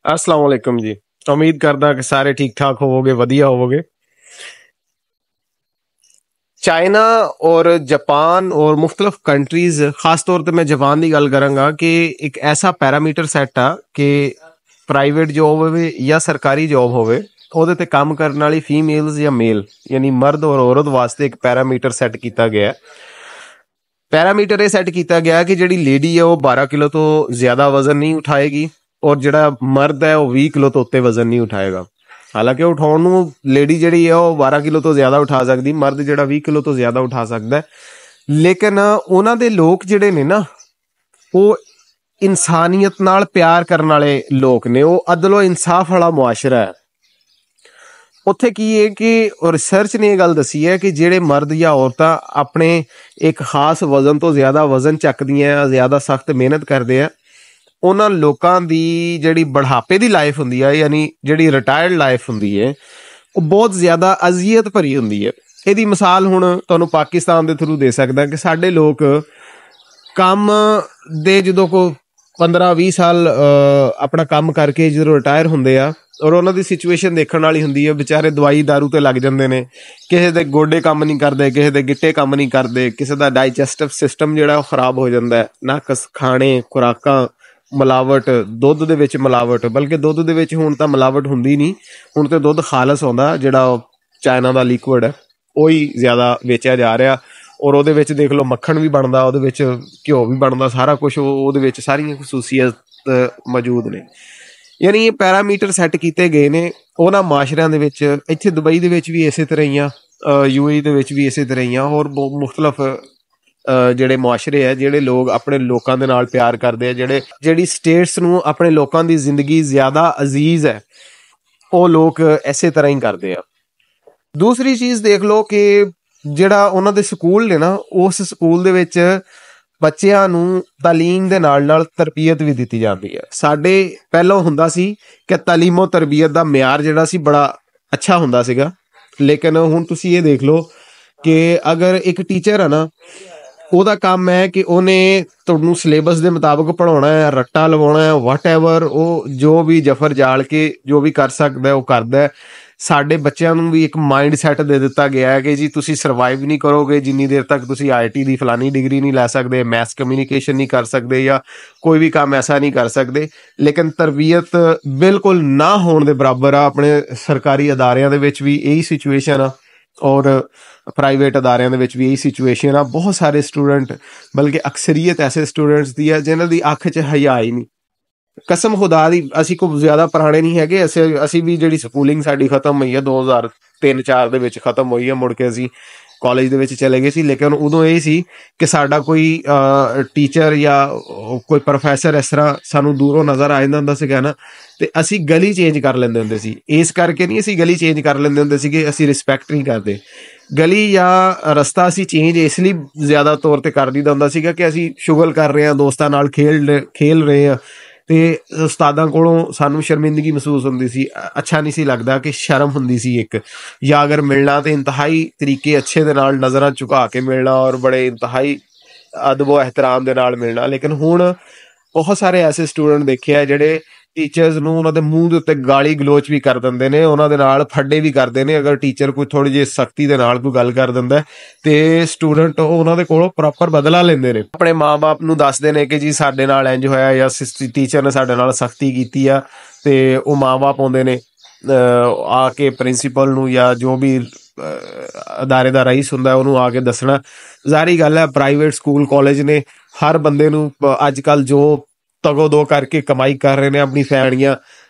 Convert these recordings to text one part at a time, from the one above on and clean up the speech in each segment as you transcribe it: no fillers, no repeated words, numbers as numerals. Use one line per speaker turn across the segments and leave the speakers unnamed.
अस्सलाम वालेकुम जी। उम्मीद करदा कि सारे ठीक ठाक होवोगे, वधिया होवोगे। चाइना और जापान और मुख्तलिफ कंट्रीज, खास तौर पर मैं जापान की गल करांगा कि एक ऐसा पैरामीटर सैट आ कि प्राइवेट जॉब होवे या सरकारी जॉब होवे, ਉਹਦੇ ਤੇ ਕੰਮ ਕਰਨ ਵਾਲੀ ਫੀਮੇਲਸ ਜਾਂ ਮੇਲ ਯਾਨੀ ਮਰਦ ਔਰ ਔਰਤ ਵਾਸਤੇ ਇੱਕ ਪੈਰਾਮੀਟਰ ਸੈੱਟ ਕੀਤਾ ਗਿਆ। ਪੈਰਾਮੀਟਰ ਇਹ ਸੈੱਟ ਕੀਤਾ ਗਿਆ ਕਿ ਜਿਹੜੀ ਲੇਡੀ ਹੈ ਉਹ 12 ਕਿਲੋ ਤੋਂ ਜ਼ਿਆਦਾ ਵਜ਼ਨ ਨਹੀਂ ਉਠਾਏਗੀ ਔਰ ਜਿਹੜਾ ਮਰਦ ਹੈ ਉਹ 20 ਕਿਲੋ ਤੋਂ ਉੱਤੇ ਵਜ਼ਨ ਨਹੀਂ ਉਠਾਏਗਾ। ਹਾਲਾਂਕਿ ਉਠਾਉਣ ਨੂੰ ਲੇਡੀ ਜਿਹੜੀ ਹੈ ਉਹ 12 ਕਿਲੋ ਤੋਂ ਜ਼ਿਆਦਾ ਉਠਾ ਸਕਦੀ, ਮਰਦ ਜਿਹੜਾ 20 ਕਿਲੋ ਤੋਂ ਜ਼ਿਆਦਾ ਉਠਾ ਸਕਦਾ। ਲੇਕਿਨ ਉਹਨਾਂ ਦੇ ਲੋਕ ਜਿਹੜੇ ਨੇ ਨਾ, ਉਹ ਇਨਸਾਨੀਅਤ ਨਾਲ ਪਿਆਰ ਕਰਨ ਵਾਲੇ ਲੋਕ ਨੇ, ਉਹ ਅਦਲੋ ਇਨਸਾਫ ਵਾਲਾ ਮੁਆਸ਼ਰਾ ਹੈ। ਉੱਥੇ ਕੀ ਹੈ ਕਿ ਰਿਸਰਚ ਨੇ ਇਹ ਗੱਲ ਦੱਸੀ ਹੈ ਕਿ ਜਿਹੜੇ ਮਰਦ ਜਾਂ ਔਰਤਾਂ ਆਪਣੇ ਇੱਕ ਖਾਸ ਵਜ਼ਨ ਤੋਂ ਜ਼ਿਆਦਾ ਵਜ਼ਨ ਚੱਕਦੀਆਂ, ਜ਼ਿਆਦਾ ਸਖਤ ਮਿਹਨਤ ਕਰਦੇ ਆ, ਉਹਨਾਂ ਲੋਕਾਂ ਦੀ ਜਿਹੜੀ ਬੁਢਾਪੇ ਦੀ ਲਾਈਫ ਹੁੰਦੀ ਹੈ, ਯਾਨੀ ਜਿਹੜੀ ਰਿਟਾਇਰਡ ਲਾਈਫ ਹੁੰਦੀ ਹੈ, ਉਹ ਬਹੁਤ ਜ਼ਿਆਦਾ ਅਜ਼ੀਅਤ ਭਰੀ ਹੁੰਦੀ ਹੈ। ਇਹਦੀ ਮਿਸਾਲ ਹੁਣ ਤੁਹਾਨੂੰ ਪਾਕਿਸਤਾਨ ਦੇ ਥਰੂ ਦੇ ਸਕਦਾ ਕਿ ਸਾਡੇ ਲੋਕ ਕੰਮ ਦੇ ਜਦੋਂ ਕੋਈ 15-20 ਸਾਲ ਆਪਣਾ ਕੰਮ ਕਰਕੇ ਜਦੋਂ ਰਿਟਾਇਰ ਹੁੰਦੇ ਆ, ਔਰ ਉਹਨਾਂ ਦੀ ਸਿਚੁਏਸ਼ਨ ਦੇਖਣ ਵਾਲੀ ਹੁੰਦੀ ਹੈ। ਵਿਚਾਰੇ ਦਵਾਈ ਦਾਰੂ ਤੇ ਲੱਗ ਜਾਂਦੇ ਨੇ, ਕਿਸੇ ਦੇ ਗੋਡੇ ਕੰਮ ਨਹੀਂ ਕਰਦੇ, ਕਿਸੇ ਦੇ ਗਿੱਟੇ ਕੰਮ ਨਹੀਂ ਕਰਦੇ, ਕਿਸੇ ਦਾ ਡਾਈਜੈਸਟਿਵ ਸਿਸਟਮ ਜਿਹੜਾ ਉਹ ਖਰਾਬ ਹੋ ਜਾਂਦਾ। ਨਕਸ, ਖਾਣੇ, ਖੁਰਾਕਾਂ, ਮਿਲਾਵਟ, ਦੁੱਧ ਦੇ ਵਿੱਚ ਮਿਲਾਵਟ, ਬਲਕਿ ਦੁੱਧ ਦੇ ਵਿੱਚ ਹੁਣ ਤਾਂ ਮਿਲਾਵਟ ਹੁੰਦੀ ਨਹੀਂ, ਹੁਣ ਤਾਂ ਦੁੱਧ ਖਾਲਸ ਆਉਂਦਾ, ਜਿਹੜਾ ਚਾਈਨਾ ਦਾ ਲਿਕੁਇਡ ਹੈ ਉਹੀ ਜ਼ਿਆਦਾ ਵੇਚਿਆ ਜਾ ਰਿਹਾ। ਔਰ ਉਹਦੇ ਵਿੱਚ ਦੇਖ ਲਓ ਮੱਖਣ ਵੀ ਬਣਦਾ, ਉਹਦੇ ਵਿੱਚ ਘਿਓ ਵੀ ਬਣਦਾ, ਸਾਰਾ ਕੁਛ ਉਹਦੇ ਵਿੱਚ ਸਾਰੀਆਂ ਖਸੂਸੀਅਤ ਮੌਜੂਦ ਨੇ। ਯਾਨੀ ਇਹ ਪੈਰਾਮੀਟਰ ਸੈੱਟ ਕੀਤੇ ਗਏ ਨੇ ਉਹਨਾਂ ਮਾਸ਼ਰਿਆਂ ਦੇ ਵਿੱਚ। ਇੱਥੇ ਦੁਬਈ ਦੇ ਵਿੱਚ ਵੀ ਇਸੇ ਤਰ੍ਹਾਂ ਹੀ ਆ, UAE ਦੇ ਵਿੱਚ ਵੀ ਇਸੇ ਤਰ੍ਹਾਂ ਹੀ ਆ, ਹੋਰ ਮੁਖਤਲਿਫ ਜਿਹੜੇ ਮੁਆਸ਼ਰੇ ਆ, ਜਿਹੜੇ ਲੋਕ ਆਪਣੇ ਲੋਕਾਂ ਦੇ ਨਾਲ ਪਿਆਰ ਕਰਦੇ ਆ, ਜਿਹੜੀ ਸਟੇਟਸ ਨੂੰ ਆਪਣੇ ਲੋਕਾਂ ਦੀ ਜ਼ਿੰਦਗੀ ਜ਼ਿਆਦਾ ਅਜ਼ੀਜ਼ ਹੈ, ਉਹ ਲੋਕ ਇਸੇ ਤਰ੍ਹਾਂ ਹੀ ਕਰਦੇ ਆ। ਦੂਸਰੀ ਚੀਜ਼ ਦੇਖ ਲਓ ਕਿ ਜਿਹੜਾ ਉਹਨਾਂ ਦੇ ਸਕੂਲ ਨੇ ਨਾ, ਉਸ ਸਕੂਲ ਦੇ ਵਿੱਚ ਬੱਚਿਆਂ ਨੂੰ ਤਾਲੀਮ ਦੇ ਨਾਲ ਨਾਲ ਤਰਬੀਅਤ ਵੀ ਦਿੱਤੀ ਜਾਂਦੀ ਹੈ। ਸਾਡੇ ਪਹਿਲਾਂ ਹੁੰਦਾ ਸੀ ਕਿ ਤਾਲੀਮੋ ਤਰਬੀਅਤ ਦਾ ਮਿਆਰ ਜਿਹੜਾ ਸੀ ਬੜਾ ਅੱਛਾ ਹੁੰਦਾ ਸੀਗਾ, ਲੇਕਿਨ ਹੁਣ ਤੁਸੀਂ ਇਹ ਦੇਖ ਲਓ ਕਿ ਅਗਰ ਇੱਕ ਟੀਚਰ ਹੈ ਨਾ, ਉਹਦਾ ਕੰਮ ਹੈ ਕਿ ਉਹਨੇ ਤੁਹਾਨੂੰ ਸਿਲੇਬਸ ਦੇ ਮੁਤਾਬਕ ਪੜ੍ਹਾਉਣਾ ਹੈ, ਰੱਟਾ ਲਵਾਉਣਾ ਹੈ, ਵਾਟ ਐਵਰ, ਉਹ ਜੋ ਵੀ ਜਫਰ ਜਾਲ ਕੇ ਜੋ ਵੀ ਕਰ ਸਕਦਾ ਉਹ ਕਰਦਾ। ਸਾਡੇ ਬੱਚਿਆਂ ਨੂੰ ਵੀ ਇੱਕ ਮਾਈਂਡ ਸੈੱਟ ਦੇ ਦਿੱਤਾ ਗਿਆ ਹੈ ਕਿ ਜੀ ਤੁਸੀਂ ਸਰਵਾਈਵ ਨਹੀਂ ਕਰੋਗੇ ਜਿੰਨੀ ਦੇਰ ਤੱਕ ਤੁਸੀਂ IIT ਦੀ ਫਲਾਨੀ ਡਿਗਰੀ ਨਹੀਂ ਲੈ ਸਕਦੇ, ਮੈਥ ਕਮਿਊਨੀਕੇਸ਼ਨ ਨਹੀਂ ਕਰ ਸਕਦੇ, ਜਾਂ ਕੋਈ ਵੀ ਕੰਮ ਐਸਾ ਨਹੀਂ ਕਰ ਸਕਦੇ। ਲੇਕਿਨ ਤਰਬੀਅਤ ਬਿਲਕੁਲ ਨਾ ਹੋਣ ਦੇ ਬਰਾਬਰ ਆ। ਆਪਣੇ ਸਰਕਾਰੀ ਅਦਾਰਿਆਂ ਦੇ ਵਿੱਚ ਵੀ ਇਹੀ ਸਿਚੁਏਸ਼ਨ ਆ, ਔਰ ਪ੍ਰਾਈਵੇਟ ਅਦਾਰਿਆਂ ਦੇ ਵਿੱਚ ਵੀ ਇਹੀ ਸਿਚੁਏਸ਼ਨ ਆ। ਬਹੁਤ ਸਾਰੇ ਸਟੂਡੈਂਟ, ਬਲਕਿ ਅਕਸਰੀਅਤ ਐਸੇ ਸਟੂਡੈਂਟਸ ਦੀ ਹੈ ਜਿਨ੍ਹਾਂ ਦੀ ਅੱਖ 'ਚ ਹਯਾ ਹੀ ਨਹੀਂ। ਕਸਮ ਖੁਦਾ ਦੀ, ਅਸੀਂ ਕੋਈ ਜ਼ਿਆਦਾ ਪੁਰਾਣੇ ਨਹੀਂ ਹੈਗੇ। ਅਸੀਂ ਵੀ ਜਿਹੜੀ ਸਕੂਲਿੰਗ ਸਾਡੀ ਖਤਮ ਹੋਈ ਹੈ 2003-04 ਦੇ ਵਿੱਚ ਖਤਮ ਹੋਈ ਹੈ, ਮੁੜ ਕੇ ਅਸੀਂ ਕਾਲਜ ਦੇ ਵਿੱਚ ਚਲੇ ਗਏ ਸੀ। ਲੇਕਿਨ ਉਦੋਂ ਇਹ ਸੀ ਕਿ ਸਾਡਾ ਕੋਈ ਟੀਚਰ ਜਾਂ ਕੋਈ ਪ੍ਰੋਫੈਸਰ ਇਸ ਤਰ੍ਹਾਂ ਸਾਨੂੰ ਦੂਰੋਂ ਨਜ਼ਰ ਆ ਜਾਂਦਾ ਹੁੰਦਾ ਸੀਗਾ ਨਾ, ਤੇ ਅਸੀਂ ਗਲੀ ਚੇਂਜ ਕਰ ਲੈਂਦੇ ਹੁੰਦੇ ਸੀ। ਇਸ ਕਰਕੇ ਨਹੀਂ ਅਸੀਂ ਗਲੀ ਚੇਂਜ ਕਰ ਲੈਂਦੇ ਹੁੰਦੇ ਸੀਗੇ ਅਸੀਂ ਰਿਸਪੈਕਟ ਨਹੀਂ ਕਰਦੇ। ਗਲੀ ਜਾਂ ਰਸਤਾ ਅਸੀਂ ਚੇਂਜ ਇਸ ਲਈ ਜ਼ਿਆਦਾ ਤੌਰ 'ਤੇ ਕਰ ਦਿੰਦਾ ਹੁੰਦਾ ਸੀਗਾ ਕਿ ਅਸੀਂ ਸ਼ੁਗਲ ਕਰ ਰਹੇ ਹਾਂ, ਦੋਸਤਾਂ ਨਾਲ ਖੇਲ ਰਹੇ ਹਾਂ, ਤੇ ਉਸਤਾਦਾਂ ਕੋਲੋਂ ਸਾਨੂੰ ਸ਼ਰਮਿੰਦਗੀ ਮਹਿਸੂਸ ਹੁੰਦੀ ਸੀ, ਅੱਛਾ ਨਹੀਂ ਸੀ ਲੱਗਦਾ, ਕਿ ਸ਼ਰਮ ਹੁੰਦੀ ਸੀ ਇੱਕ। ਜਾਂ ਅਗਰ ਮਿਲਣਾ ਤੇ ਇੰਤਹਾਈ ਤਰੀਕੇ ਅੱਛੇ ਦੇ ਨਾਲ ਨਜ਼ਰਾਂ ਝੁਕਾ ਕੇ ਮਿਲਣਾ, ਔਰ ਬੜੇ ਇੰਤਹਾਈ ਅਦਬੋ ਇਹਤਰਾਮ ਦੇ ਨਾਲ ਮਿਲਣਾ। ਲੇਕਿਨ ਹੁਣ ਬਹੁਤ ਸਾਰੇ ਐਸੇ ਸਟੂਡੈਂਟ ਦੇਖੇ ਆ ਜਿਹੜੇ ਟੀਚਰਸ ਨੂੰ ਉਹਨਾਂ ਦੇ ਮੂੰਹ ਦੇ ਉੱਤੇ ਗਾਲੀ ਗਲੋਚ ਵੀ ਕਰ ਦਿੰਦੇ ਨੇ, ਉਹਨਾਂ ਦੇ ਨਾਲ ਫੱਡੇ ਵੀ ਕਰਦੇ ਨੇ। ਅਗਰ ਟੀਚਰ ਕੋਈ ਥੋੜੀ ਜਿਹੀ ਸਖਤੀ ਦੇ ਨਾਲ ਕੋਈ ਗੱਲ ਕਰ ਦਿੰਦਾ ਤੇ ਸਟੂਡੈਂਟ ਉਹਨਾਂ ਦੇ ਕੋਲੋਂ ਪ੍ਰੋਪਰ ਬਦਲਾ ਲੈਂਦੇ ਨੇ, ਆਪਣੇ ਮਾਂ-ਬਾਪ ਨੂੰ ਦੱਸਦੇ ਨੇ ਕਿ ਜੀ ਸਾਡੇ ਨਾਲ ਇੰਜ ਹੋਇਆ, ਜਾਂ ਟੀਚਰ ਨੇ ਸਾਡੇ ਨਾਲ ਸਖਤੀ ਕੀਤੀ ਆ। ਤੇ ਉਹ ਮਾਂ-ਬਾਪ ਆਉਂਦੇ ਨੇ ਆ ਕੇ ਪ੍ਰਿੰਸੀਪਲ ਨੂੰ ਜਾਂ ਜੋ ਵੀ ਅਦਾਰੇ ਦਾ ਰਈਸ ਹੁੰਦਾ ਉਹਨੂੰ ਆ ਕੇ ਦੱਸਣਾ। ਜ਼ਾਹਰੀ ਗੱਲ ਹੈ ਪ੍ਰਾਈਵੇਟ ਸਕੂਲ ਕਾਲਜ ਨੇ ਹਰ ਬੰਦੇ ਨੂੰ ਅੱਜ ਕੱਲ੍ਹ ਜੋ ਤਗੋ ਦੋ ਕਰਕੇ ਕਮਾਈ ਕਰ ਰਹੇ ਨੇ ਆਪਣੀ ਫੈਮਲੀਆਂ।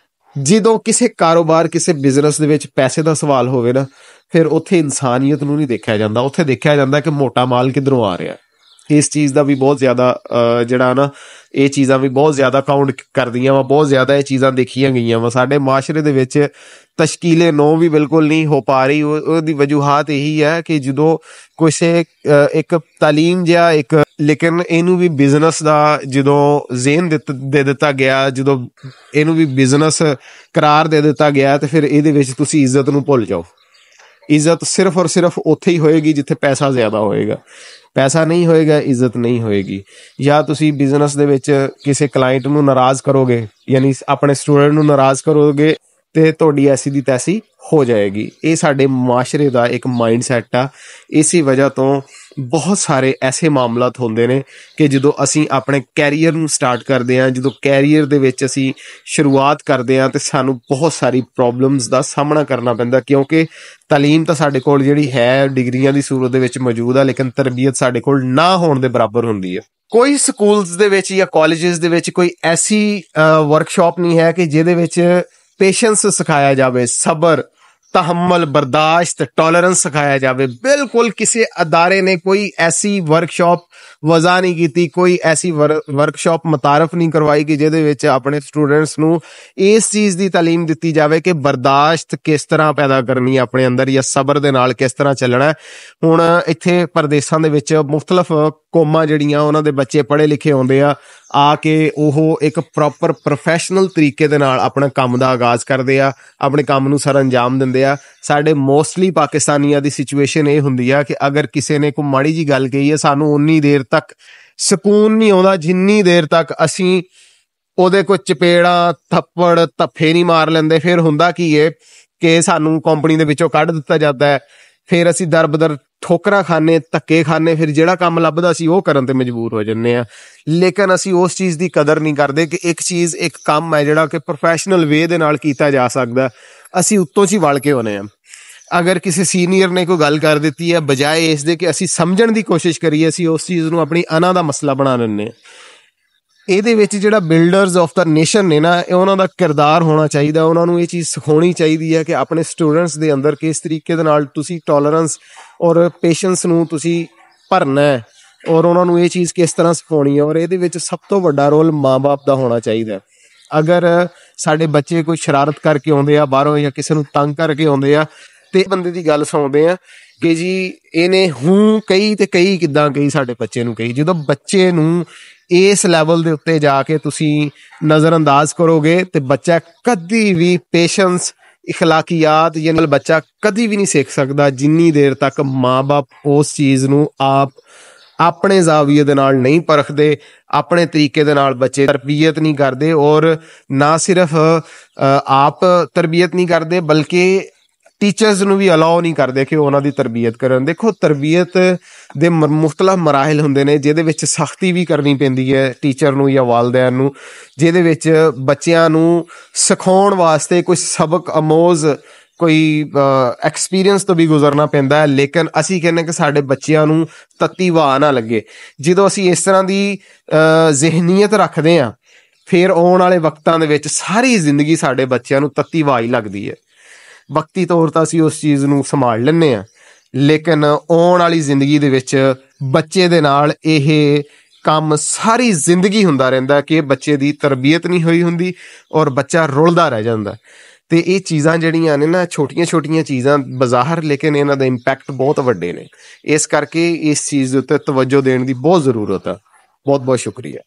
ਜਦੋਂ ਕਿਸੇ ਕਾਰੋਬਾਰ, ਕਿਸੇ ਬਿਜ਼ਨਸ ਦੇ ਵਿੱਚ ਪੈਸੇ ਦਾ ਸਵਾਲ ਹੋਵੇ ਨਾ, ਫਿਰ ਉੱਥੇ ਇਨਸਾਨੀਅਤ ਨੂੰ ਨਹੀਂ ਦੇਖਿਆ ਜਾਂਦਾ, ਉੱਥੇ ਦੇਖਿਆ ਜਾਂਦਾ ਕਿ ਮੋਟਾ ਮਾਲ ਕਿੱਧਰੋਂ ਆ ਰਿਹਾ। ਇਸ ਚੀਜ਼ ਦਾ ਵੀ ਬਹੁਤ ਜ਼ਿਆਦਾ ਜਿਹੜਾ ਨਾ, ਇਹ ਚੀਜ਼ਾਂ ਵੀ ਬਹੁਤ ਜ਼ਿਆਦਾ ਕਾਊਂਟ ਕਰਦੀਆਂ ਵਾ, ਬਹੁਤ ਜ਼ਿਆਦਾ ਇਹ ਚੀਜ਼ਾਂ ਦੇਖੀਆਂ ਗਈਆਂ ਵਾ ਸਾਡੇ ਮਾਸ਼ਰੇ ਦੇ ਵਿੱਚ। ਤਸ਼ਕੀਲੇ ਨੋ ਵੀ ਬਿਲਕੁਲ ਨਹੀਂ ਹੋ ਪਾ ਰਹੀ। ਉਹਦੀ ਵਜੂਹਾਤ ਇਹੀ ਹੈ ਕਿ ਜਦੋਂ ਕਿਸੇ ਇੱਕ ਤਾਲੀਮ ਜਿਹਾ ਇੱਕ, ਲੇਕਿਨ ਇਹਨੂੰ ਵੀ ਬਿਜ਼ਨਸ ਦਾ ਜਦੋਂ ਜ਼ੇਨ ਦੇ ਦਿੱਤਾ ਗਿਆ, ਜਦੋਂ ਇਹਨੂੰ ਵੀ ਬਿਜ਼ਨਸ ਕਰਾਰ ਦੇ ਦਿੱਤਾ ਗਿਆ, ਤੇ ਫਿਰ ਇਹਦੇ ਵਿੱਚ ਤੁਸੀਂ ਇੱਜ਼ਤ ਨੂੰ ਭੁੱਲ ਜਾਓ। ਇੱਜ਼ਤ ਸਿਰਫ ਔਰ ਸਿਰਫ ਉੱਥੇ ਹੀ ਹੋਏਗੀ ਜਿੱਥੇ ਪੈਸਾ ਜ਼ਿਆਦਾ ਹੋਏਗਾ। ਪੈਸਾ ਨਹੀਂ ਹੋਏਗਾ, ਇੱਜ਼ਤ ਨਹੀਂ ਹੋਏਗੀ। ਜਾਂ ਤੁਸੀਂ ਬਿਜ਼ਨਸ ਦੇ ਵਿੱਚ ਕਿਸੇ ਕਲਾਇੰਟ ਨੂੰ ਨਾਰਾਜ਼ ਕਰੋਗੇ, ਯਾਨੀ ਆਪਣੇ ਸਟੂਡੈਂਟ ਨੂੰ ਨਾਰਾਜ਼ ਕਰੋਗੇ, ਤੇ ਤੁਹਾਡੀ ਐਸੀ ਦੀ ਤੈਸੀ ਹੋ ਜਾਏਗੀ। ਇਹ ਸਾਡੇ ਮੁਆਸ਼ਰੇ ਦਾ ਇੱਕ ਮਾਈਂਡ ਸੈੱਟ ਆ। ਇਸੇ ਵਜ੍ਹਾ ਤੋਂ ਬਹੁਤ ਸਾਰੇ ਐਸੇ ਮਾਮਲਾਤ ਹੁੰਦੇ ਨੇ ਕਿ ਜਦੋਂ ਅਸੀਂ ਆਪਣੇ ਕੈਰੀਅਰ ਨੂੰ ਸਟਾਰਟ ਕਰਦੇ ਹਾਂ, ਜਦੋਂ ਕੈਰੀਅਰ ਦੇ ਵਿੱਚ ਅਸੀਂ ਸ਼ੁਰੂਆਤ ਕਰਦੇ ਹਾਂ, ਤਾਂ ਸਾਨੂੰ ਬਹੁਤ ਸਾਰੀ ਪ੍ਰੋਬਲਮਸ ਦਾ ਸਾਹਮਣਾ ਕਰਨਾ ਪੈਂਦਾ, ਕਿਉਂਕਿ ਤਾਲੀਮ ਤਾਂ ਸਾਡੇ ਕੋਲ ਜਿਹੜੀ ਹੈ ਡਿਗਰੀਆਂ ਦੀ ਸੂਰਤ ਦੇ ਵਿੱਚ ਮੌਜੂਦ ਆ, ਲੇਕਿਨ ਤਰਬੀਅਤ ਸਾਡੇ ਕੋਲ ਨਾ ਹੋਣ ਦੇ ਬਰਾਬਰ ਹੁੰਦੀ ਹੈ। ਕੋਈ ਸਕੂਲਸ ਦੇ ਵਿੱਚ ਜਾਂ ਕਾਲਜਿਸ ਦੇ ਵਿੱਚ ਕੋਈ ਐਸੀ ਵਰਕਸ਼ਾਪ ਨਹੀਂ ਹੈ ਕਿ ਜਿਹਦੇ ਵਿੱਚ ਪੇਸ਼ੈਂਸ ਸਿਖਾਇਆ ਜਾਵੇ, ਸਬਰ, ਤਹਮਲ, ਬਰਦਾਸ਼ਤ, ਟੋਲਰੈਂਸ ਸਿਖਾਇਆ ਜਾਵੇ। ਬਿਲਕੁਲ ਕਿਸੇ ਅਦਾਰੇ ਨੇ ਕੋਈ ਐਸੀ ਵਰਕਸ਼ਾਪ ਵਜ਼ਾ ਨਹੀਂ ਕੀਤੀ, ਕੋਈ ਐਸੀ ਵਰਕਸ਼ਾਪ ਮੁਤਾਰਫ ਨਹੀਂ ਕਰਵਾਈ ਕਿ ਜਿਹਦੇ ਵਿੱਚ ਆਪਣੇ ਸਟੂਡੈਂਟਸ ਨੂੰ ਇਸ ਚੀਜ਼ ਦੀ ਤਾਲੀਮ ਦਿੱਤੀ ਜਾਵੇ ਕਿ ਬਰਦਾਸ਼ਤ ਕਿਸ ਤਰ੍ਹਾਂ ਪੈਦਾ ਕਰਨੀ ਹੈ ਆਪਣੇ ਅੰਦਰ, ਜਾਂ ਸਬਰ ਦੇ ਨਾਲ ਕਿਸ ਤਰ੍ਹਾਂ ਚੱਲਣਾ। ਹੁਣ ਇੱਥੇ ਪ੍ਰਦੇਸਾਂ ਦੇ ਵਿੱਚ ਮੁਖਤਲਿਫ ਕੌਮਾਂ ਜਿਹੜੀਆਂ ਉਹਨਾਂ ਦੇ ਬੱਚੇ ਪੜ੍ਹੇ ਲਿਖੇ ਆਉਂਦੇ ਆ ਕੇ ਉਹ ਇੱਕ ਪ੍ਰੋਪਰ ਪ੍ਰੋਫੈਸ਼ਨਲ ਤਰੀਕੇ ਦੇ ਨਾਲ ਆਪਣੇ ਕੰਮ ਦਾ ਆਗਾਜ਼ ਕਰਦੇ ਆ, ਆਪਣੇ ਕੰਮ ਨੂੰ ਸਰ ਅੰਜਾਮ ਦਿੰਦੇ ਆ। ਸਾਡੇ ਮੋਸਟਲੀ ਪਾਕਿਸਤਾਨੀਆਂ ਦੀ ਸਿਚੁਏਸ਼ਨ ਇਹ ਹੁੰਦੀ ਆ ਕਿ ਅਗਰ ਕਿਸੇ ਨੇ ਕੋਈ ਮਾੜੀ ਜੀ ਗੱਲ ਕਹੀ ਹੈ, ਸਾਨੂੰ ਉਨੀ ਦੇਰ ਤੱਕ ਸਕੂਨ ਨਹੀਂ ਆਉਂਦਾ ਜਿੰਨੀ ਦੇਰ ਤੱਕ ਅਸੀਂ ਉਹਦੇ ਕੋਈ ਚਪੇੜਾਂ, ਥੱਪੜ, ਧੱਫੇ ਨਹੀਂ ਮਾਰ ਲੈਂਦੇ। ਫਿਰ ਹੁੰਦਾ ਕੀ ਹੈ ਕਿ ਸਾਨੂੰ ਕੰਪਨੀ ਦੇ ਵਿੱਚੋਂ ਕੱਢ ਦਿੱਤਾ ਜਾਂਦਾ ਹੈ, ਫਿਰ ਅਸੀਂ ਦਰ ਬਦਰ ਠੋਕਰਾਂ ਖਾਨੇ, ਧੱਕੇ ਖਾਨੇ, ਫਿਰ ਜਿਹੜਾ ਕੰਮ ਲੱਭਦਾ ਸੀ ਉਹ ਕਰਨ ਤੇ ਮਜਬੂਰ ਹੋ ਜੰਨੇ ਆ। ਲੇਕਿਨ ਅਸੀਂ ਉਸ ਚੀਜ਼ ਦੀ ਕਦਰ ਨਹੀਂ ਕਰਦੇ ਕਿ ਇੱਕ ਚੀਜ਼, ਇੱਕ ਕੰਮ ਹੈ ਜਿਹੜਾ ਕਿ ਪ੍ਰੋਫੈਸ਼ਨਲ ਵੇ ਦੇ ਨਾਲ ਕੀਤਾ ਜਾ ਸਕਦਾ, ਅਸੀਂ ਉੱਤੋਂ 'ਚ ਹੀ ਵਲ ਕੇ ਆਉਂਦੇ ਹਾਂ। ਅਗਰ ਕਿਸੇ ਸੀਨੀਅਰ ਨੇ ਕੋਈ ਗੱਲ ਕਰ ਦਿੱਤੀ ਹੈ, ਬਜਾਏ ਇਸ ਦੇ ਕਿ ਅਸੀਂ ਸਮਝਣ ਦੀ ਕੋਸ਼ਿਸ਼ ਕਰੀਏ, ਅਸੀਂ ਉਸ ਚੀਜ਼ ਨੂੰ ਆਪਣੀ ਅਨਾ ਦਾ ਮਸਲਾ ਬਣਾ ਲੈਂਦੇ ਹਾਂ। ਇਹਦੇ ਵਿੱਚ ਜਿਹੜਾ ਬਿਲਡਰਸ ਆਫ ਦਾ ਨੇਸ਼ਨ ਨੇ ਨਾ, ਇਹ ਉਹਨਾਂ ਦਾ ਕਿਰਦਾਰ ਹੋਣਾ ਚਾਹੀਦਾ। ਉਹਨਾਂ ਨੂੰ ਇਹ ਚੀਜ਼ ਸਿਖਾਉਣੀ ਚਾਹੀਦੀ ਹੈ ਕਿ ਆਪਣੇ ਸਟੂਡੈਂਟਸ ਦੇ ਅੰਦਰ ਕਿਸ ਤਰੀਕੇ ਦੇ ਨਾਲ ਤੁਸੀਂ ਟੋਲਰੈਂਸ ਔਰ ਪੇਸ਼ੈਂਸ ਨੂੰ ਤੁਸੀਂ ਭਰਨਾ ਹੈ, ਔਰ ਉਹਨਾਂ ਨੂੰ ਇਹ ਚੀਜ਼ ਕਿਸ ਤਰ੍ਹਾਂ ਸਿਖਾਉਣੀ ਹੈ। ਔਰ ਇਹਦੇ ਵਿੱਚ ਸਭ ਤੋਂ ਵੱਡਾ ਰੋਲ ਮਾਂ-ਬਾਪ ਦਾ ਹੋਣਾ ਚਾਹੀਦਾ। ਅਗਰ ਸਾਡੇ ਬੱਚੇ ਕੋਈ ਸ਼ਰਾਰਤ ਕਰਕੇ ਆਉਂਦੇ ਆ ਬਾਹਰੋਂ, ਜਾਂ ਕਿਸੇ ਨੂੰ ਤੰਗ ਕਰਕੇ ਆਉਂਦੇ ਆ, ਤੇ ਬੰਦੇ ਦੀ ਗੱਲ ਸੁਣਦੇ ਆ ਕਿ ਜੀ ਇਹਨੇ ਹੂੰ ਕਹੀ ਤੇ ਕਹੀ ਕਿੱਦਾਂ ਕਹੀ, ਸਾਡੇ ਬੱਚੇ ਨੂੰ ਕਹੀ। ਜਦੋਂ ਬੱਚੇ ਨੂੰ ਇਸ ਲੈਵਲ ਦੇ ਉੱਤੇ ਜਾ ਕੇ ਤੁਸੀਂ ਨਜ਼ਰ ਅੰਦਾਜ਼ ਕਰੋਗੇ ਤੇ ਬੱਚਾ ਕਦੀ ਵੀ ਪੇਸ਼ੈਂਸ, ਇਖਲਾਕੀਆਤ ਯਾਨੀ ਬੱਚਾ ਕਦੀ ਵੀ ਨਹੀਂ ਸਿੱਖ ਸਕਦਾ ਜਿੰਨੀ ਦੇਰ ਤੱਕ ਮਾਂ-ਬਾਪ ਉਸ ਚੀਜ਼ ਨੂੰ ਆਪਣੇ ਜ਼ਾਵੀਏ ਦੇ ਨਾਲ ਨਹੀਂ ਪਰਖਦੇ, ਆਪਣੇ ਤਰੀਕੇ ਦੇ ਨਾਲ ਬੱਚੇ ਤਰਬੀਅਤ ਨਹੀਂ ਕਰਦੇ। ਔਰ ਨਾ ਸਿਰਫ ਆਪ ਤਰਬੀਅਤ ਨਹੀਂ ਕਰਦੇ, ਬਲਕਿ ਟੀਚਰਸ ਨੂੰ ਵੀ ਅਲਾਓ ਨਹੀਂ ਕਰਦੇ ਕਿ ਉਹਨਾਂ ਦੀ ਤਰਬੀਅਤ ਕਰਨ। ਦੇਖੋ, ਤਰਬੀਅਤ ਦੇ ਮੁਖਤਲਿਫ ਮਰਾਹਿਲ ਹੁੰਦੇ ਨੇ, ਜਿਹਦੇ ਵਿੱਚ ਸਖਤੀ ਵੀ ਕਰਨੀ ਪੈਂਦੀ ਹੈ ਟੀਚਰ ਨੂੰ ਜਾਂ ਵਾਲਿदैन ਨੂੰ, ਜਿਹਦੇ ਵਿੱਚ ਬੱਚਿਆਂ ਨੂੰ ਸਿਖਾਉਣ ਵਾਸਤੇ ਕੋਈ ਸਬਕ ਅਮੋਜ਼, ਕੋਈ ਐਕਸਪੀਰੀਅੰਸ ਤੋਂ ਵੀ ਗੁਜ਼ਰਨਾ ਪੈਂਦਾ ਹੈ। ਲੇਕਿਨ ਅਸੀਂ ਕਹਿੰਦੇ ਕਿ ਸਾਡੇ ਬੱਚਿਆਂ ਨੂੰ ਤੱਤੀ ਵਾਹ ਨਾ ਲੱਗੇ। ਜਦੋਂ ਅਸੀਂ ਇਸ ਤਰ੍ਹਾਂ ਦੀ ਜ਼ਿਹਨੀਅਤ ਰੱਖਦੇ ਹਾਂ, ਫਿਰ ਆਉਣ ਵਾਲੇ ਵਕਤਾਂ ਦੇ ਵਿੱਚ ਸਾਰੀ ਜ਼ਿੰਦਗੀ ਸਾਡੇ ਬੱਚਿਆਂ ਨੂੰ ਤੱਤੀ ਵਾਹ ਹੀ ਲੱਗਦੀ ਹੈ। ਵਕਤੀ ਤੌਰ 'ਤੇ ਅਸੀਂ ਉਸ ਚੀਜ਼ ਨੂੰ ਸੰਭਾਲ ਲੈਂਦੇ ਹਾਂ, ਲੇਕਿਨ ਆਉਣ ਵਾਲੀ ਜ਼ਿੰਦਗੀ ਦੇ ਵਿੱਚ ਬੱਚੇ ਦੇ ਨਾਲ ਇਹ ਕੰਮ ਸਾਰੀ ਜ਼ਿੰਦਗੀ ਹੁੰਦਾ ਰਹਿੰਦਾ ਕਿ ਬੱਚੇ ਦੀ ਤਰਬੀਅਤ ਨਹੀਂ ਹੋਈ ਹੁੰਦੀ ਔਰ ਬੱਚਾ ਰੁਲਦਾ ਰਹਿ ਜਾਂਦਾ। ਤੇ ਇਹ ਚੀਜ਼ਾਂ ਜਿਹੜੀਆਂ ਨੇ ਨਾ, ਛੋਟੀਆਂ-ਛੋਟੀਆਂ ਚੀਜ਼ਾਂ ਬਜ਼ਾਹਰ, ਲੇਕਿਨ ਇਹਨਾਂ ਦਾ ਇੰਪੈਕਟ ਬਹੁਤ ਵੱਡੇ ਨੇ। ਇਸ ਕਰਕੇ ਇਸ ਚੀਜ਼ ਦੇ ਉੱਤੇ ਤਵੱਜੋ ਦੇਣ ਦੀ ਬਹੁਤ ਜ਼ਰੂਰਤ ਆ। ਬਹੁਤ ਬਹੁਤ ਸ਼ੁਕਰੀਆ।